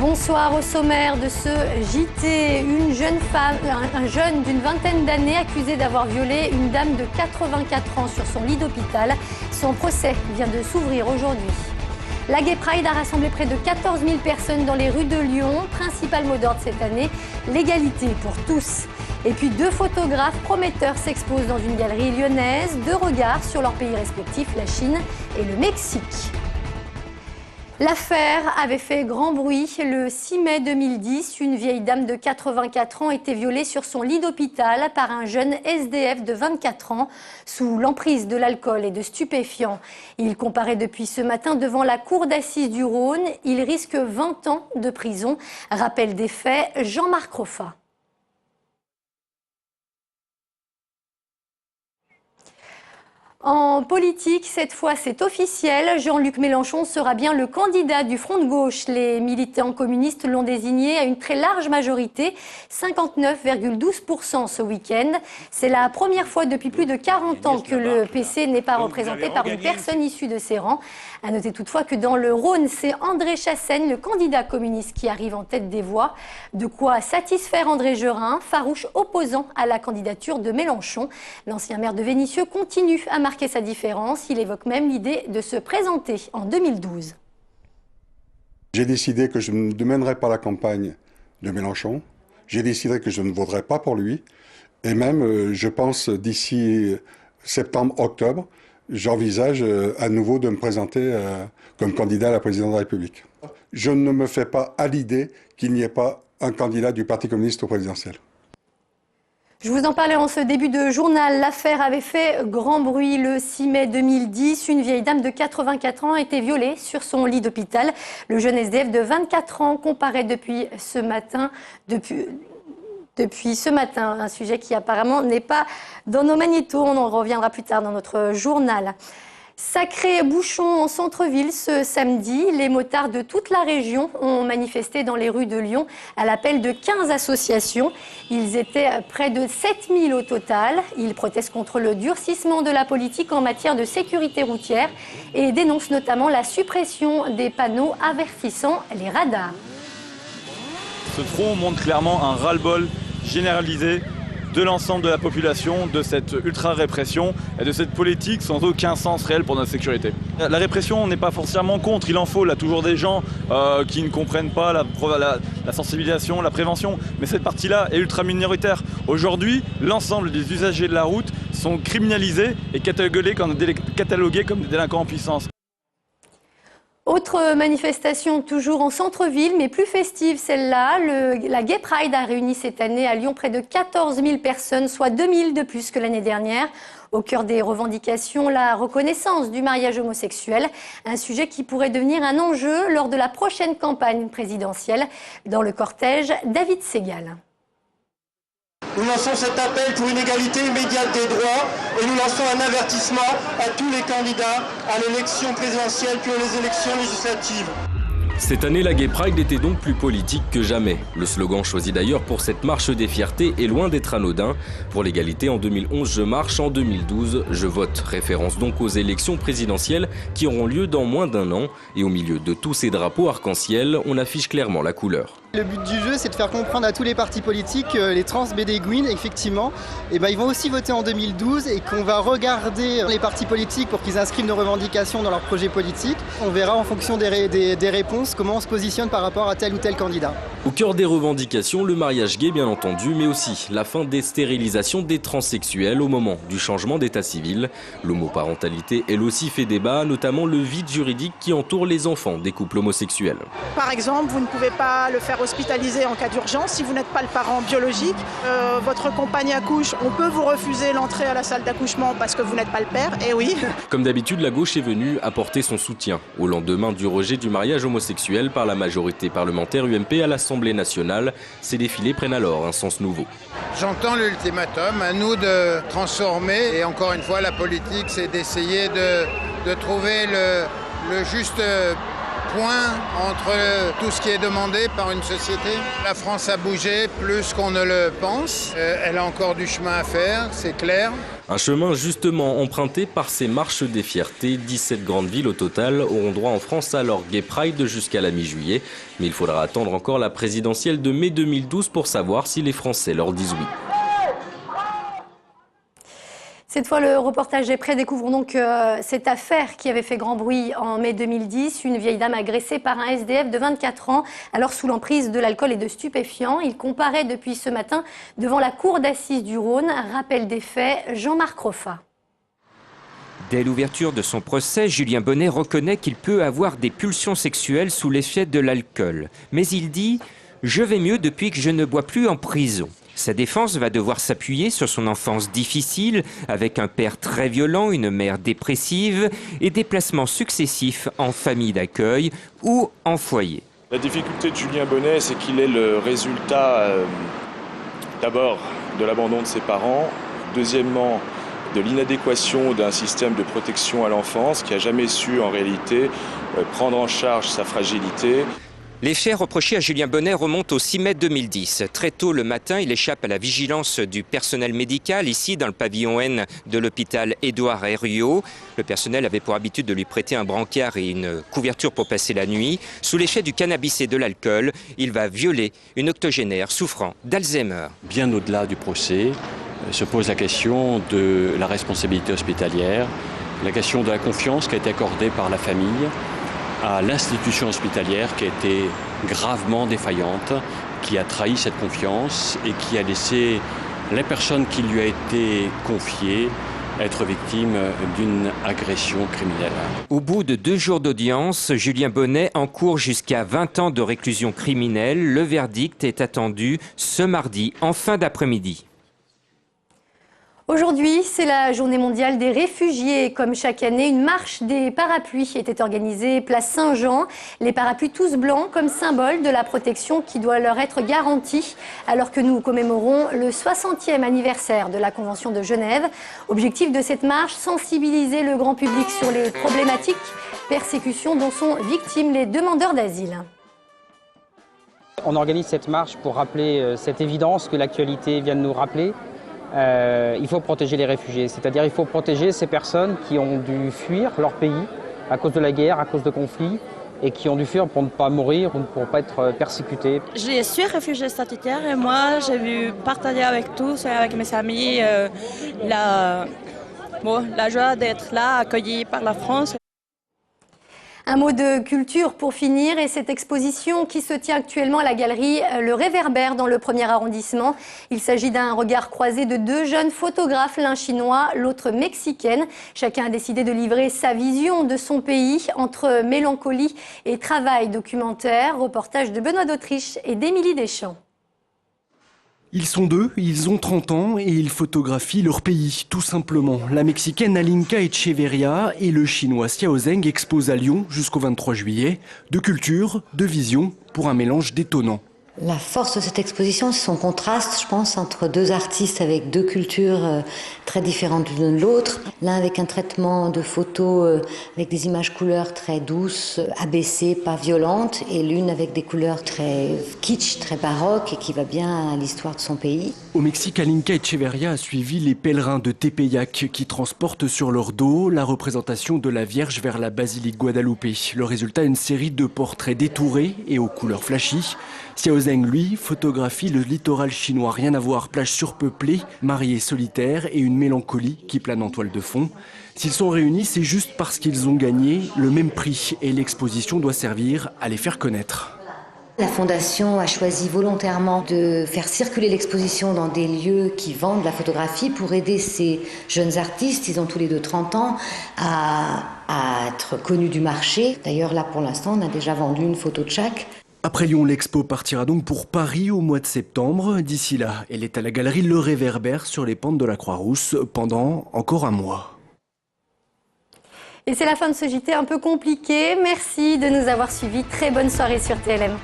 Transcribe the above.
Bonsoir. Au sommaire de ce JT, une jeune femme, un jeune d'une vingtaine d'années accusé d'avoir violé une dame de 84 ans sur son lit d'hôpital. Son procès vient de s'ouvrir aujourd'hui. La Gay Pride a rassemblé près de 14 000 personnes dans les rues de Lyon. Principal mot d'ordre cette année, l'égalité pour tous. Et puis 2 photographes prometteurs s'exposent dans une galerie lyonnaise. 2 regards sur leurs pays respectifs, la Chine et le Mexique. L'affaire avait fait grand bruit. Le 6 mai 2010, une vieille dame de 84 ans était violée sur son lit d'hôpital par un jeune SDF de 24 ans sous l'emprise de l'alcool et de stupéfiants. Il comparaît depuis ce matin devant la cour d'assises du Rhône. Il risque 20 ans de prison. Rappel des faits, Jean-Marc Roffa. En politique, cette fois c'est officiel, Jean-Luc Mélenchon sera bien le candidat du Front de gauche. Les militants communistes l'ont désigné à une très large majorité, 59,12% ce week-end. C'est la première fois depuis plus de 40 ans que le PC n'est pas représenté par une personne issue de ses rangs. À noter toutefois que dans le Rhône, c'est André Chassaigne, le candidat communiste, qui arrive en tête des voix. De quoi satisfaire André Gerin, farouche opposant à la candidature de Mélenchon. L'ancien maire de Vénissieux continue à marquer sa différence. Il évoque même l'idée de se présenter en 2012. J'ai décidé que je ne mènerai pas la campagne de Mélenchon. J'ai décidé que je ne voterai pas pour lui. Et même, je pense, d'ici septembre-octobre, j'envisage à nouveau de me présenter comme candidat à la présidence de la République. Je ne me fais pas à l'idée qu'il n'y ait pas un candidat du Parti communiste au présidentiel. Je vous en parlais en ce début de journal. L'affaire avait fait grand bruit le 6 mai 2010. Une vieille dame de 84 ans a été violée sur son lit d'hôpital. Le jeune SDF de 24 ans comparaît depuis ce matin, un sujet qui apparemment n'est pas dans nos magnétos. On en reviendra plus tard dans notre journal. Sacré bouchon en centre-ville ce samedi. Les motards de toute la région ont manifesté dans les rues de Lyon à l'appel de 15 associations. Ils étaient près de 7000 au total. Ils protestent contre le durcissement de la politique en matière de sécurité routière et dénoncent notamment la suppression des panneaux avertissant les radars. Ce front montre clairement un ras-le-bol généralisé de l'ensemble de la population, de cette ultra-répression et de cette politique sans aucun sens réel pour notre sécurité. La répression, on n'est pas forcément contre, il en faut, là, toujours des gens qui ne comprennent pas la sensibilisation, la prévention, mais cette partie-là est ultra minoritaire. Aujourd'hui, l'ensemble des usagers de la route sont criminalisés et catalogués comme des délinquants en puissance. Autre manifestation toujours en centre-ville, mais plus festive celle-là. La Gay Pride a réuni cette année à Lyon près de 14 000 personnes, soit 2 000 de plus que l'année dernière. Au cœur des revendications, la reconnaissance du mariage homosexuel, un sujet qui pourrait devenir un enjeu lors de la prochaine campagne présidentielle. Dans le cortège, David Segal. Nous lançons cet appel pour une égalité immédiate des droits et nous lançons un avertissement à tous les candidats à l'élection présidentielle puis aux élections législatives. Cette année, la Gay Pride était donc plus politique que jamais. Le slogan choisi d'ailleurs pour cette marche des fiertés est loin d'être anodin. Pour l'égalité, en 2011, je marche, en 2012, je vote. Référence donc aux élections présidentielles qui auront lieu dans moins d'1 an. Et au milieu de tous ces drapeaux arc-en-ciel, on affiche clairement la couleur. Le but du jeu, c'est de faire comprendre à tous les partis politiques, les trans bédéguines, effectivement, ils vont aussi voter en 2012 et qu'on va regarder les partis politiques pour qu'ils inscrivent nos revendications dans leur projet politique. On verra en fonction des réponses comment on se positionne par rapport à tel ou tel candidat. Au cœur des revendications, le mariage gay bien entendu, mais aussi la fin des stérilisations des transsexuels au moment du changement d'état civil. L'homoparentalité, elle aussi, fait débat, notamment le vide juridique qui entoure les enfants des couples homosexuels. Par exemple, vous ne pouvez pas le faire hospitaliser en cas d'urgence si vous n'êtes pas le parent biologique. Votre compagne accouche, on peut vous refuser l'entrée à la salle d'accouchement parce que vous n'êtes pas le père, et oui. Comme d'habitude, la gauche est venue apporter son soutien au lendemain du rejet du mariage homosexuel par la majorité parlementaire UMP à l'Assemblée nationale. Ces défilés prennent alors un sens nouveau. J'entends l'ultimatum, à nous de transformer, et encore une fois la politique c'est d'essayer de trouver le juste point entre tout ce qui est demandé par une société. La France a bougé plus qu'on ne le pense. Elle a encore du chemin à faire, c'est clair. Un chemin justement emprunté par ces marches des fiertés. 17 grandes villes au total auront droit en France à leur Gay Pride jusqu'à la mi-juillet. Mais il faudra attendre encore la présidentielle de mai 2012 pour savoir si les Français leur disent oui. Cette fois, le reportage est prêt. Découvrons donc cette affaire qui avait fait grand bruit en mai 2010. Une vieille dame agressée par un SDF de 24 ans, alors sous l'emprise de l'alcool et de stupéfiants. Il comparaît depuis ce matin devant la cour d'assises du Rhône. Rappel des faits, Jean-Marc Roffa. Dès l'ouverture de son procès, Julien Bonnet reconnaît qu'il peut avoir des pulsions sexuelles sous l'effet de l'alcool. Mais il dit « Je vais mieux depuis que je ne bois plus en prison ». Sa défense va devoir s'appuyer sur son enfance difficile, avec un père très violent, une mère dépressive et des placements successifs en famille d'accueil ou en foyer. La difficulté de Julien Bonnet, c'est qu'il est le résultat d'abord de l'abandon de ses parents, deuxièmement de l'inadéquation d'un système de protection à l'enfance qui n'a jamais su en réalité prendre en charge sa fragilité. Les faits reprochés à Julien Bonnet remontent au 6 mai 2010. Très tôt le matin, il échappe à la vigilance du personnel médical, ici dans le pavillon N de l'hôpital Édouard Herriot. Le personnel avait pour habitude de lui prêter un brancard et une couverture pour passer la nuit. Sous l'effet du cannabis et de l'alcool, il va violer une octogénaire souffrant d'Alzheimer. Bien au-delà du procès, se pose la question de la responsabilité hospitalière, la question de la confiance qui a été accordée par la famille à l'institution hospitalière qui a été gravement défaillante, qui a trahi cette confiance et qui a laissé la personne qui lui a été confiée être victime d'une agression criminelle. Au bout de 2 jours d'audience, Julien Bonnet encourt jusqu'à 20 ans de réclusion criminelle. Le verdict est attendu ce mardi en fin d'après-midi. Aujourd'hui, c'est la journée mondiale des réfugiés. Comme chaque année, une marche des parapluies était organisée place Saint-Jean. Les parapluies tous blancs comme symbole de la protection qui doit leur être garantie alors que nous commémorons le 60e anniversaire de la Convention de Genève. Objectif de cette marche, sensibiliser le grand public sur les problématiques persécutions dont sont victimes les demandeurs d'asile. On organise cette marche pour rappeler cette évidence que l'actualité vient de nous rappeler. Il faut protéger les réfugiés, c'est-à-dire il faut protéger ces personnes qui ont dû fuir leur pays à cause de la guerre, à cause de conflits, et qui ont dû fuir pour ne pas mourir ou pour ne pas être persécutés. Je suis réfugiée statutaire et moi j'ai vu partager avec tous, avec mes amis, la joie d'être là, accueillie par la France. Un mot de culture pour finir et cette exposition qui se tient actuellement à la galerie Le Réverbère dans le 1er arrondissement. Il s'agit d'un regard croisé de 2 jeunes photographes, l'un chinois, l'autre mexicaine. Chacun a décidé de livrer sa vision de son pays entre mélancolie et travail documentaire. Reportage de Benoît d'Autriche et d'Émilie Deschamps. Ils sont 2, ils ont 30 ans et ils photographient leur pays, tout simplement. La Mexicaine Alinka Echeverria et le Chinois Xiao Zheng exposent à Lyon jusqu'au 23 juillet. De culture, de vision, pour un mélange détonnant. La force de cette exposition, c'est son contraste, je pense, entre 2 artistes avec 2 cultures très différentes l'une de l'autre. L'un avec un traitement de photos avec des images couleurs très douces, abaissées, pas violentes, et l'une avec des couleurs très kitsch, très baroques et qui va bien à l'histoire de son pays. Au Mexique, Alinka Echeverria a suivi les pèlerins de Tepeyac qui transportent sur leur dos la représentation de la Vierge vers la basilique Guadalupe. Le résultat, une série de portraits détourés et aux couleurs flashy. Xiao Zheng, lui, photographie le littoral chinois, rien à voir, plage surpeuplée, mariés solitaires et une mélancolie qui plane en toile de fond. S'ils sont réunis, c'est juste parce qu'ils ont gagné le même prix et l'exposition doit servir à les faire connaître. La Fondation a choisi volontairement de faire circuler l'exposition dans des lieux qui vendent la photographie pour aider ces jeunes artistes, ils ont tous les 2 30 ans, à être connus du marché. D'ailleurs, là, pour l'instant, on a déjà vendu une photo de chaque. Après Lyon, l'expo partira donc pour Paris au mois de septembre. D'ici là, elle est à la galerie Le Réverbère sur les pentes de la Croix-Rousse pendant encore un mois. Et c'est la fin de ce JT un peu compliqué. Merci de nous avoir suivis. Très bonne soirée sur TLM.